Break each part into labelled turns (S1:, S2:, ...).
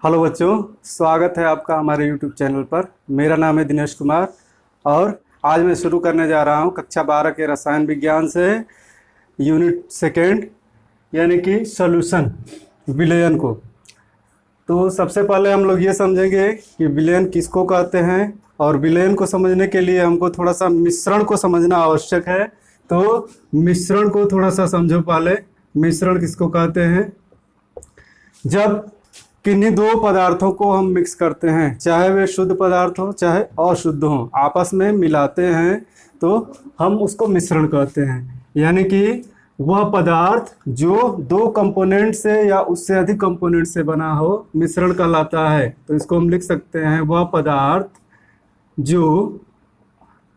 S1: Hello बच्चों, स्वागत है आपका हमारे यूट्यूब चैनल पर। मेरा नाम है दिनेश कुमार और आज मैं शुरू करने जा रहा हूं कक्षा 12 के रसायन विज्ञान से यूनिट सेकेंड यानी कि सॉल्यूशन विलयन को। तो सबसे पहले हम लोग ये समझेंगे कि विलयन किसको कहते हैं और विलयन को समझने के लिए हमको थोड़ा सा मिश्रण को समझना आवश्यक है। तो मिश्रण को थोड़ा सा समझो पहले। मिश्रण किसको कहते हैं? जब किन्हीं दो पदार्थों को हम मिक्स करते हैं, चाहे वे शुद्ध पदार्थ हो चाहे अशुद्ध हो, आपस में मिलाते हैं तो हम उसको मिश्रण कहते हैं। यानी कि वह पदार्थ जो दो कंपोनेंट से या उससे अधिक कंपोनेंट से बना हो मिश्रण कहलाता है। तो इसको हम लिख सकते हैं, वह पदार्थ जो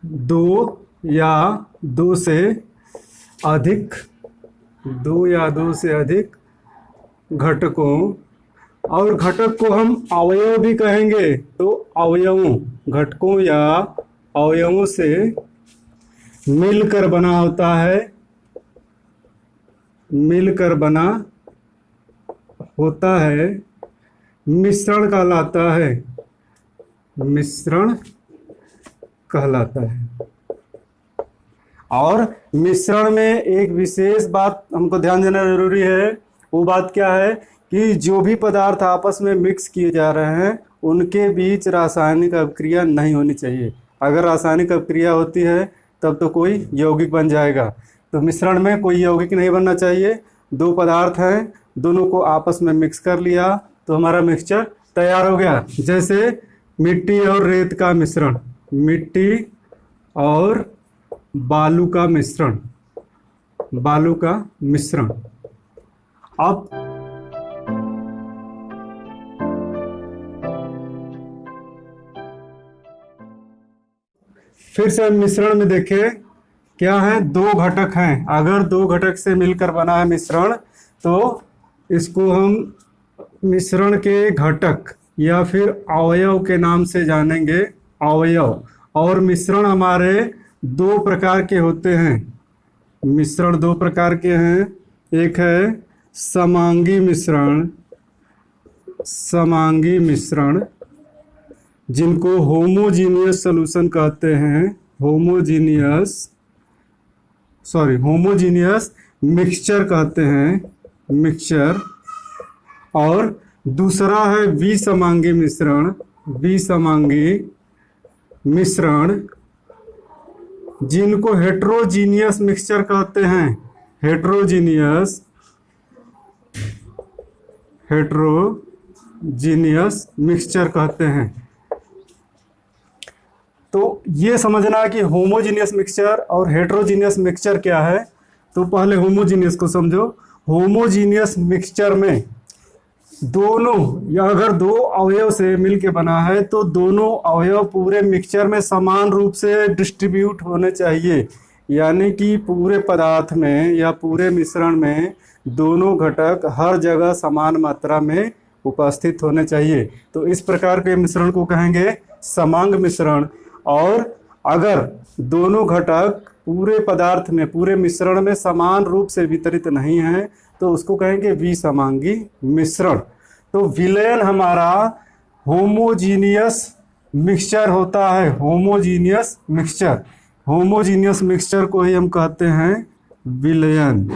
S1: दो या दो से अधिक घटकों, और घटक को हम अवयव भी कहेंगे, तो अवयवों, घटकों या अवयवों से मिलकर बना होता है, मिलकर बना होता है, मिश्रण कहलाता है, मिश्रण कहलाता है। और मिश्रण में एक विशेष बात हमको ध्यान देना जरूरी है। वो बात क्या है कि जो भी पदार्थ आपस में मिक्स किए जा रहे हैं उनके बीच रासायनिक अभिक्रिया नहीं होनी चाहिए। अगर रासायनिक अभिक्रिया होती है तब तो कोई यौगिक बन जाएगा। तो मिश्रण में कोई यौगिक नहीं बनना चाहिए। दो पदार्थ हैं, दोनों को आपस में मिक्स कर लिया तो हमारा मिक्सचर तैयार हो गया। जैसे मिट्टी और रेत का मिश्रण, मिट्टी और बालू का मिश्रण, बालू का मिश्रण। अब फिर से हम मिश्रण में देखें क्या है। दो घटक हैं, अगर दो घटक से मिलकर बना है मिश्रण तो इसको हम मिश्रण के घटक या फिर अवयव के नाम से जानेंगे, अवयव। और मिश्रण हमारे दो प्रकार के होते हैं। मिश्रण दो प्रकार के हैं, एक है समांगी मिश्रण, समांगी मिश्रण जिनको होमोजीनियस सॉल्यूशन कहते हैं, होमोजीनियस मिक्सचर कहते हैं, मिक्सचर। और दूसरा है विसमांगी मिश्रण, विसमांगी मिश्रण जिनको हेट्रोजीनियस मिक्सचर कहते हैं, हेट्रोजीनियस मिक्सचर कहते हैं। तो ये समझना कि होमोजीनियस मिक्सचर और हेट्रोजीनियस मिक्सचर क्या है। तो पहले होमोजीनियस को समझो। होमोजीनियस मिक्सचर में दोनों या अगर दो अवयव से मिलके बना है तो दोनों अवयव पूरे मिक्सचर में समान रूप से डिस्ट्रीब्यूट होने चाहिए। यानी कि पूरे पदार्थ में या पूरे मिश्रण में दोनों घटक हर जगह समान मात्रा में उपस्थित होने चाहिए। तो इस प्रकार के मिश्रण को कहेंगे समांग मिश्रण। और अगर दोनों घटक पूरे पदार्थ में, पूरे मिश्रण में समान रूप से वितरित नहीं है तो उसको कहेंगे विसमांगी मिश्रण। तो विलयन हमारा होमोजीनियस मिक्सचर होता है, होमोजीनियस मिक्सचर। होमोजीनियस मिक्सचर को ही हम कहते हैं विलयन।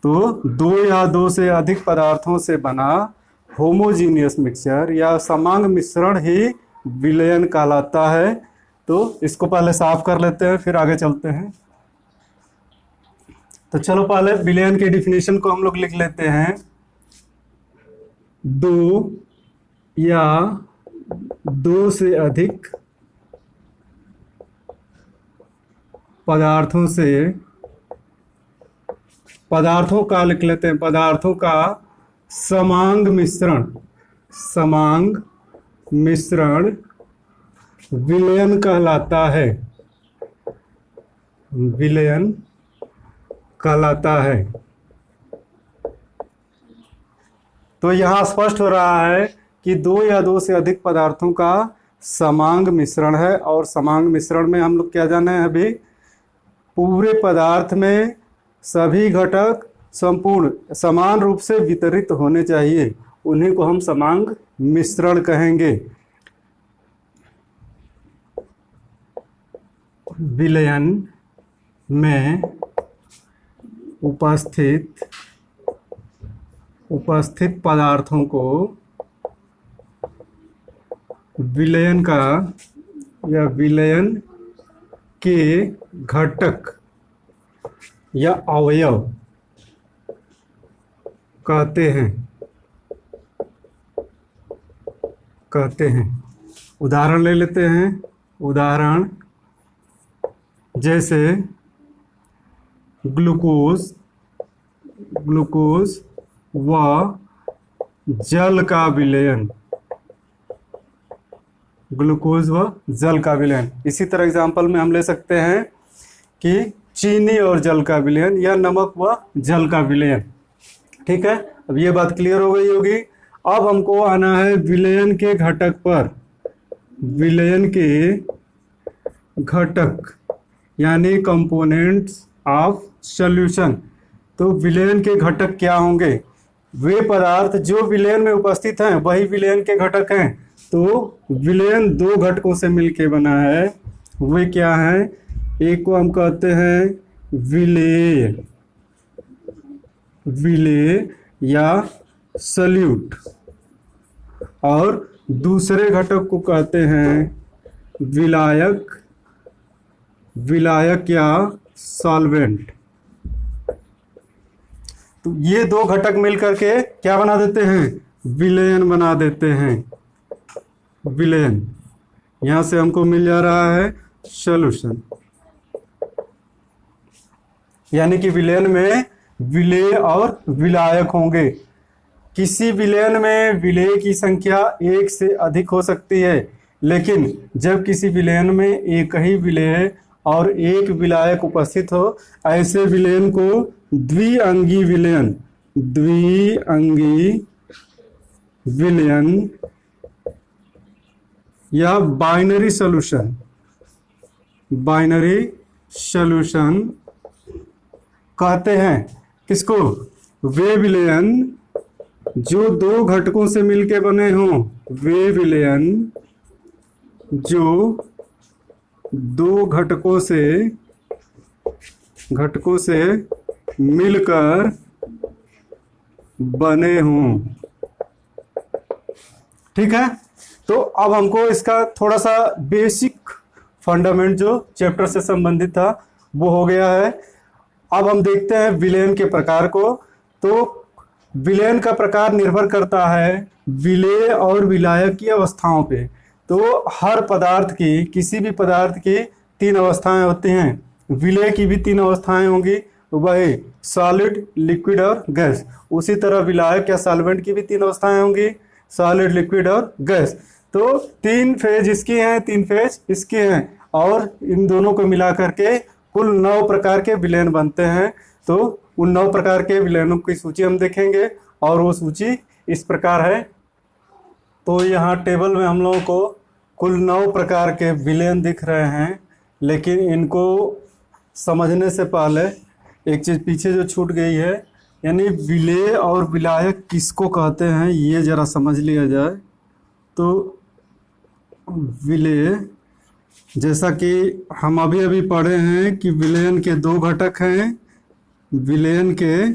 S1: तो दो या दो से अधिक पदार्थों से बना होमोजीनियस मिक्सचर या समांग मिश्रण ही विलयन कहलाता है। तो इसको पहले साफ कर लेते हैं, फिर आगे चलते हैं। तो चलो पहले विलयन की डिफिनेशन को हम लोग लिख लेते हैं। दो या दो से अधिक पदार्थों से, पदार्थों का लिख लेते हैं, पदार्थों का समांग मिश्रण, समांग मिश्रण विलयन कहलाता है, विलयन कहलाता है। तो यहाँ स्पष्ट हो रहा है कि दो या दो से अधिक पदार्थों का समांग मिश्रण है। और समांग मिश्रण में हम लोग क्या जाना है अभी, पूरे पदार्थ में सभी घटक संपूर्ण समान रूप से वितरित होने चाहिए। उन्हीं को हम समांग मिश्रण कहेंगे। विलयन में उपस्थित पदार्थों को विलयन का या विलयन के घटक या अवयव कहते हैं। उदाहरण ले लेते हैं। उदाहरण जैसे ग्लूकोज व जल का विलयन। ग्लूकोज व जल का विलयन। इसी तरह एग्जाम्पल में हम ले सकते हैं कि चीनी और जल का विलयन या नमक व जल का विलयन। ठीक है, अब ये बात क्लियर हो गई होगी। अब हमको आना है विलयन के घटक पर। विलयन के घटक यानी कंपोनेंट्स ऑफ सॉल्यूशन। तो विलयन के घटक क्या होंगे? वे पदार्थ जो विलयन में उपस्थित हैं वही विलयन के घटक हैं। तो विलयन दो घटकों से मिलके बना है। वे क्या हैं? एक को हम कहते हैं विलेय या सल्यूट, और दूसरे घटक को कहते हैं विलायक या सॉल्वेंट। तो ये दो घटक मिलकर के क्या बना देते हैं? विलयन बना देते हैं। विलयन, यहां से हमको मिल जा रहा है सॉल्यूशन। यानी कि विलयन में विलेय और विलायक होंगे। किसी विलयन में विलेय की संख्या एक से अधिक हो सकती है, लेकिन जब किसी विलयन में एक ही विलेय और एक विलायक उपस्थित हो, ऐसे विलयन को द्विअंगी विलयन या बाइनरी सॉल्यूशन कहते हैं। किसको? वे विलयन जो दो घटकों से मिलके बने हों। वे विलयन जो दो घटकों से मिलकर बने हों। ठीक है, तो अब हमको इसका थोड़ा सा बेसिक फंडामेंट जो चैप्टर से संबंधित था वो हो गया है। अब हम देखते हैं विलयन के प्रकार को। तो विलयन का प्रकार निर्भर करता है विलेय और विलायक की अवस्थाओं पे। तो हर पदार्थ की, किसी भी पदार्थ की तीन अवस्थाएं होती हैं। विलेय की भी तीन अवस्थाएं होंगी, वही सॉलिड, लिक्विड और गैस। उसी तरह विलायक या सॉल्वेंट की भी तीन अवस्थाएं होंगी, सॉलिड, लिक्विड और गैस। तो तीन फेज इसकी हैं, तीन फेज इसके हैं, और इन दोनों को मिला करके कुल 9 प्रकार के विलयन बनते हैं। तो उन 9 प्रकार के विलयनों की सूची हम देखेंगे, और वो सूची इस प्रकार है। तो यहाँ टेबल में हम लोगों को कुल 9 प्रकार के विलयन दिख रहे हैं, लेकिन इनको समझने से पहले एक चीज़ पीछे जो छूट गई है, यानी विलेय और विलायक किसको कहते हैं ये ज़रा समझ लिया जाए। तो विलेय, जैसा कि हम अभी पढ़े हैं कि विलयन के दो घटक हैं। विलयन के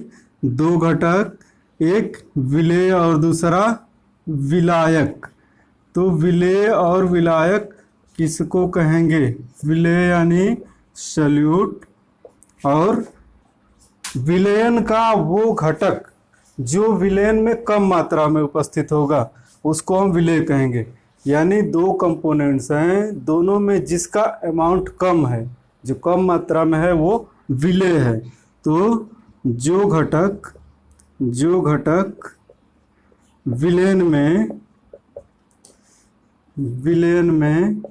S1: दो घटक, एक विलेय और दूसरा विलायक। तो विलेय और विलायक किसको कहेंगे? विलेय यानी सल्यूट, और विलयन का वो घटक जो विलयन में कम मात्रा में उपस्थित होगा उसको हम विलेय कहेंगे। यानी दो कंपोनेंट्स हैं, दोनों में जिसका अमाउंट कम है, जो कम मात्रा में है, वो विलेय है। तो जो घटक विलयन में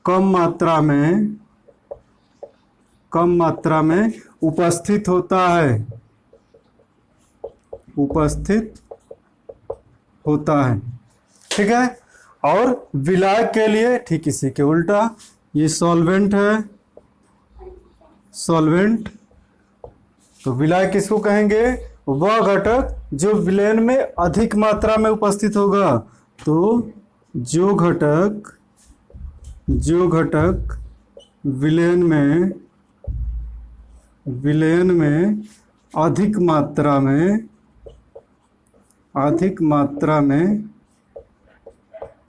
S1: कम मात्रा में उपस्थित होता है। ठीक है, और विलायक के लिए ठीक इसी के उल्टा, ये सॉल्वेंट है, सॉल्वेंट। तो विलायक किसको कहेंगे? वह घटक जो विलयन में अधिक मात्रा में उपस्थित होगा। तो जो घटक विलयन में अधिक मात्रा में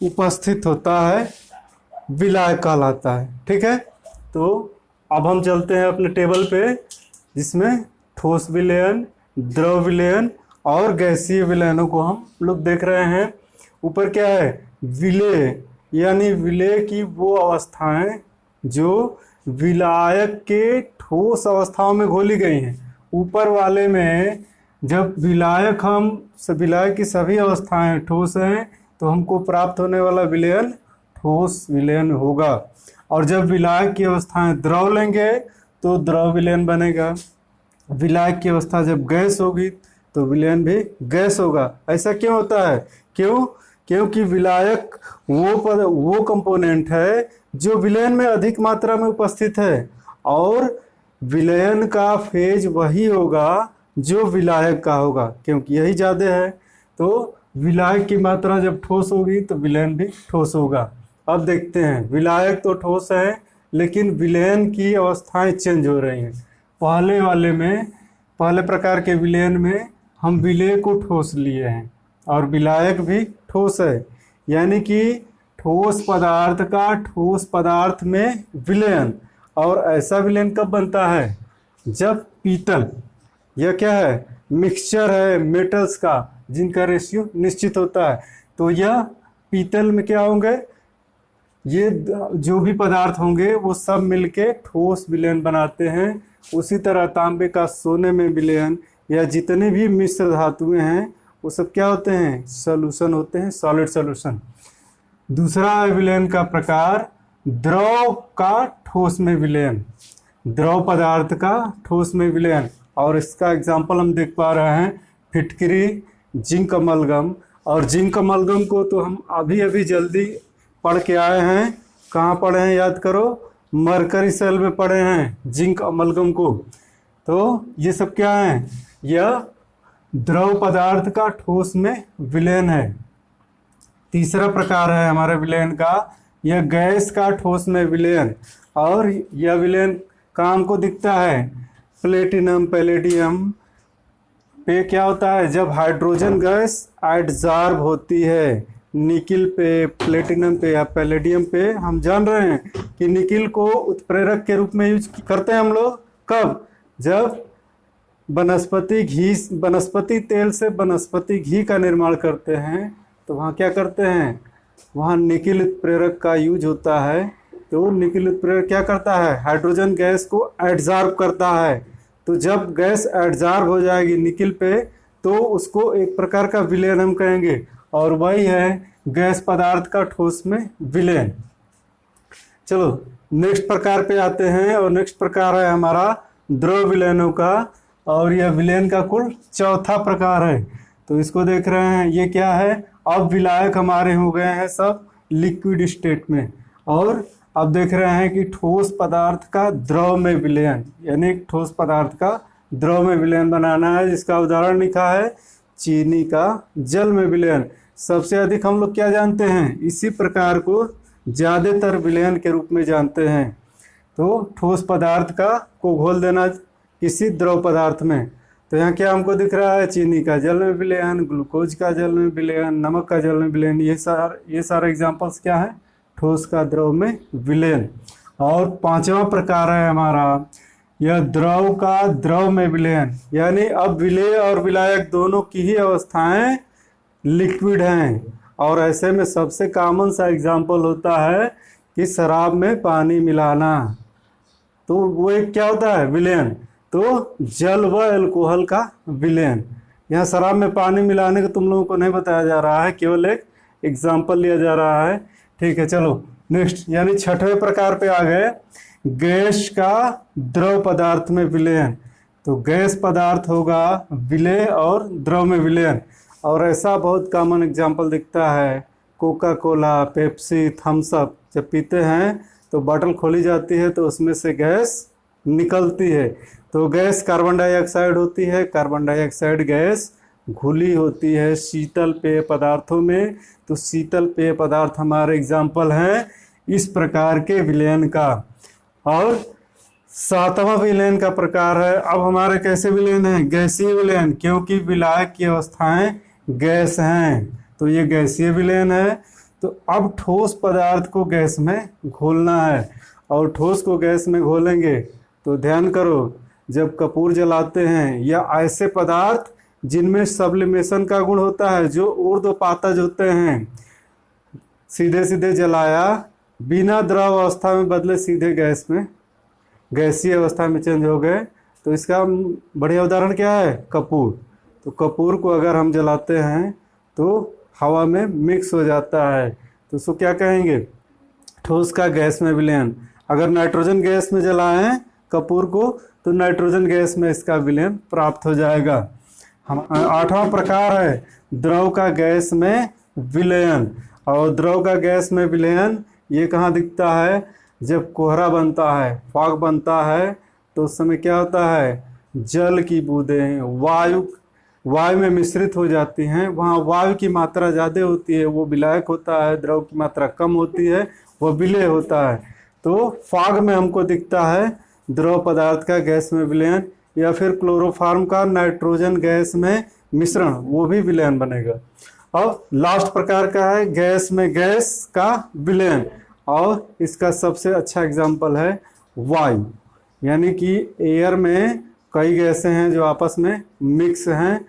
S1: उपस्थित होता है विलायक कहलाता है। ठीक है, तो अब हम चलते हैं अपने टेबल पे, जिसमें ठोस विलयन, द्रव विलयन और गैसीय विलयनों को हम लोग देख रहे हैं। ऊपर क्या है, विलेय, यानी विलेय की वो अवस्थाएं जो विलायक के ठोस अवस्थाओं में घोली गई हैं। ऊपर वाले में जब विलायक की सभी अवस्थाएं ठोस हैं तो हमको प्राप्त होने वाला विलयन ठोस विलयन होगा, और जब विलायक की अवस्थाएं द्रव लेंगे तो द्रव विलयन बनेगा। विलायक की अवस्था जब गैस होगी तो विलयन भी गैस होगा। ऐसा क्यों होता है? क्योंकि विलायक वो कंपोनेंट है जो विलयन में अधिक मात्रा में उपस्थित है, और विलयन का फेज वही होगा जो विलायक का होगा, क्योंकि यही ज़्यादा है। तो विलायक की मात्रा जब ठोस होगी तो विलयन भी ठोस होगा। अब देखते हैं, विलायक तो ठोस है लेकिन विलयन की अवस्थाएं चेंज हो रही हैं। पहले प्रकार के विलयन में हम विलेय को ठोस लिए हैं और विलायक भी ठोस है, यानी कि ठोस पदार्थ का ठोस पदार्थ में विलयन। और ऐसा विलयन कब बनता है? जब पीतल, यह क्या है, मिक्सचर है मेटल्स का जिनका रेशियो निश्चित होता है, तो यह पीतल में क्या होंगे, ये जो भी पदार्थ होंगे वो सब मिलके ठोस विलयन बनाते हैं। उसी तरह तांबे का सोने में विलयन, या जितने भी मिश्र धातुएं हैं वो सब क्या होते हैं, सॉल्यूशन होते हैं, सॉलिड सॉल्यूशन। दूसरा विलयन का प्रकार द्रव का ठोस में विलयन, द्रव पदार्थ का ठोस में विलयन, और इसका एग्जाम्पल हम देख पा रहे हैं फिटकरी, जिंक अमलगम। और जिंक अमलगम को तो हम अभी जल्दी पढ़ के आए हैं। कहाँ पढ़े हैं, याद करो, मरकरी सेल में पढ़े हैं जिंक अमलगम को। तो ये सब क्या है, यह द्रव पदार्थ का ठोस में विलयन है। तीसरा प्रकार है हमारे विलयन का, यह गैस का ठोस में विलयन, और यह विलयन काम को दिखता है प्लेटिनम पैलेडियम पे। क्या होता है, जब हाइड्रोजन गैस एडजॉर्ब होती है निकिल पे, प्लेटिनम पे या पैलेडियम पे। हम जान रहे हैं कि निकिल को उत्प्रेरक के रूप में यूज करते हैं हम लोग। कब? जब वनस्पति तेल से वनस्पति घी का निर्माण करते हैं तो वहाँ क्या करते हैं, वहाँ निकिल उत्प्रेरक का यूज होता है। तो निकिल उत्प्रेरक क्या करता है, हाइड्रोजन गैस को एडजॉर्ब करता है। तो जब गैस एडजॉर्ब हो जाएगी निकिल पे तो उसको एक प्रकार का विलयन हम कहेंगे, और वही है गैस पदार्थ का ठोस में विलयन। चलो नेक्स्ट प्रकार पे आते हैं, और नेक्स्ट प्रकार है हमारा द्रव विलयनों का, और यह विलयन का कुल चौथा प्रकार है। तो इसको देख रहे हैं, ये क्या है, अब विलायक हमारे हो गए हैं सब लिक्विड स्टेट में, और अब देख रहे हैं कि ठोस पदार्थ का द्रव में विलयन, यानी ठोस पदार्थ का द्रव में विलयन बनाना है, जिसका उदाहरण लिखा है चीनी का जल में विलयन। सबसे अधिक हम लोग क्या जानते हैं, इसी प्रकार को ज़्यादातर विलयन के रूप में जानते हैं। तो ठोस पदार्थ को घोल देना किसी द्रव पदार्थ में। तो यहाँ क्या हमको दिख रहा है, चीनी का जल में विलयन, ग्लूकोज का जल में विलयन, नमक का जल में विलयन। ये सारे एग्जाम्पल्स क्या है, ठोस का द्रव में विलयन। और पांचवा प्रकार है हमारा, यह द्रव का द्रव में विलयन, यानी अब विलेय और विलायक दोनों की ही अवस्थाएं लिक्विड हैं। और ऐसे में सबसे कॉमन सा एग्जाम्पल होता है कि शराब में पानी मिलाना, तो वो एक क्या होता है, विलयन। तो जल व अल्कोहल का विलयन। यहाँ शराब में पानी मिलाने का तुम लोगों को नहीं बताया जा रहा है, केवल एक एग्जाम्पल लिया जा रहा है। ठीक है, चलो नेक्स्ट, यानी छठवें प्रकार पे आ गए, गैस का द्रव पदार्थ में विलयन। तो गैस पदार्थ होगा विलेय और द्रव में विलयन। और ऐसा बहुत कॉमन एग्जाम्पल दिखता है, Coca Cola, Pepsi, Thums Up. जब पीते हैं तो बॉटल खोली जाती है तो उसमें से गैस निकलती है। तो गैस कार्बन डाइऑक्साइड होती है। कार्बन डाइऑक्साइड गैस घुली होती है शीतल पेय पदार्थों में। तो शीतल पेय पदार्थ हमारे एग्जाम्पल हैं इस प्रकार के विलयन का। और 7वां विलयन का प्रकार है, अब हमारे कैसे विलयन हैं? गैसीय विलयन, क्योंकि विलायक की अवस्थाएं गैस हैं, तो ये गैसीय विलयन है। तो अब ठोस पदार्थ को गैस में घोलना है, और ठोस को गैस में घोलेंगे तो ध्यान करो, जब कपूर जलाते हैं या ऐसे पदार्थ जिनमें सब्लिमेशन का गुण होता है, जो ऊर्ध्वपातज होते हैं, सीधे सीधे जलाया, बिना द्रव अवस्था में बदले सीधे गैस में, गैसीय अवस्था में चेंज हो गए, तो इसका बढ़िया उदाहरण क्या है? कपूर। तो कपूर को अगर हम जलाते हैं तो हवा में मिक्स हो जाता है, तो उसको क्या कहेंगे? ठोस का गैस में विलयन। अगर नाइट्रोजन गैस में जलाएं कपूर को तो नाइट्रोजन गैस में इसका विलयन प्राप्त हो जाएगा। हम 8वां प्रकार है द्रव का गैस में विलयन। और द्रव का गैस में विलयन ये कहाँ दिखता है? जब कोहरा बनता है, फॉग बनता है, तो उस समय क्या होता है? जल की बूंदें वायु में मिश्रित हो जाती हैं। वहाँ वायु की मात्रा ज़्यादा होती है, वो विलायक होता है। द्रव की मात्रा कम होती है, वो विलेय होता है। तो फॉग में हमको दिखता है द्रव पदार्थ का गैस में विलयन, या फिर क्लोरोफॉर्म का नाइट्रोजन गैस में मिश्रण, वो भी विलयन बनेगा। और लास्ट प्रकार का है गैस में गैस का विलयन, और इसका सबसे अच्छा एग्जाम्पल है वायु। यानी कि एयर में कई गैसें हैं जो आपस में मिक्स हैं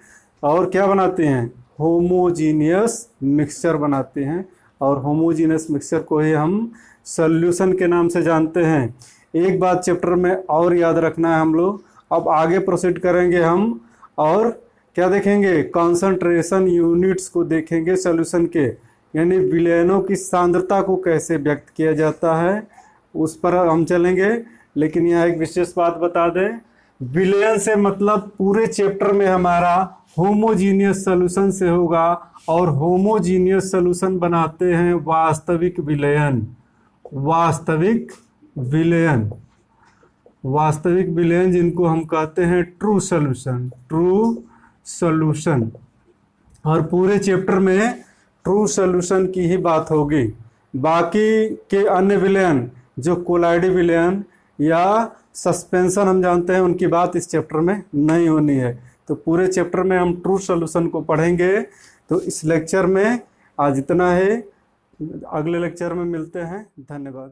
S1: और क्या बनाते हैं? होमोजीनियस मिक्सचर बनाते हैं। और होमोजीनियस मिक्सचर को ही हम सॉल्यूशन के नाम से जानते हैं। एक बात चैप्टर में और याद रखना है हम लोग, अब आगे प्रोसीड करेंगे हम, और क्या देखेंगे? कॉन्सेंट्रेशन यूनिट्स को देखेंगे सॉल्यूशन के, यानी विलयनों की सांद्रता को कैसे व्यक्त किया जाता है उस पर हम चलेंगे। लेकिन यहाँ एक विशेष बात बता दें, विलयन से मतलब पूरे चैप्टर में हमारा होमोजीनियस सॉल्यूशन से होगा, और होमोजीनियस सॉल्यूशन बनाते हैं वास्तविक विलयन। वास्तविक विलयन, वास्तविक विलयन जिनको हम कहते हैं ट्रू सॉल्यूशन, ट्रू सॉल्यूशन। और पूरे चैप्टर में ट्रू सॉल्यूशन की ही बात होगी। बाकी के अन्य विलयन जो कोलाइडी विलयन या सस्पेंशन हम जानते हैं, उनकी बात इस चैप्टर में नहीं होनी है। तो पूरे चैप्टर में हम ट्रू सॉल्यूशन को पढ़ेंगे। तो इस लेक्चर में आज इतना है, अगले लेक्चर में मिलते हैं। धन्यवाद।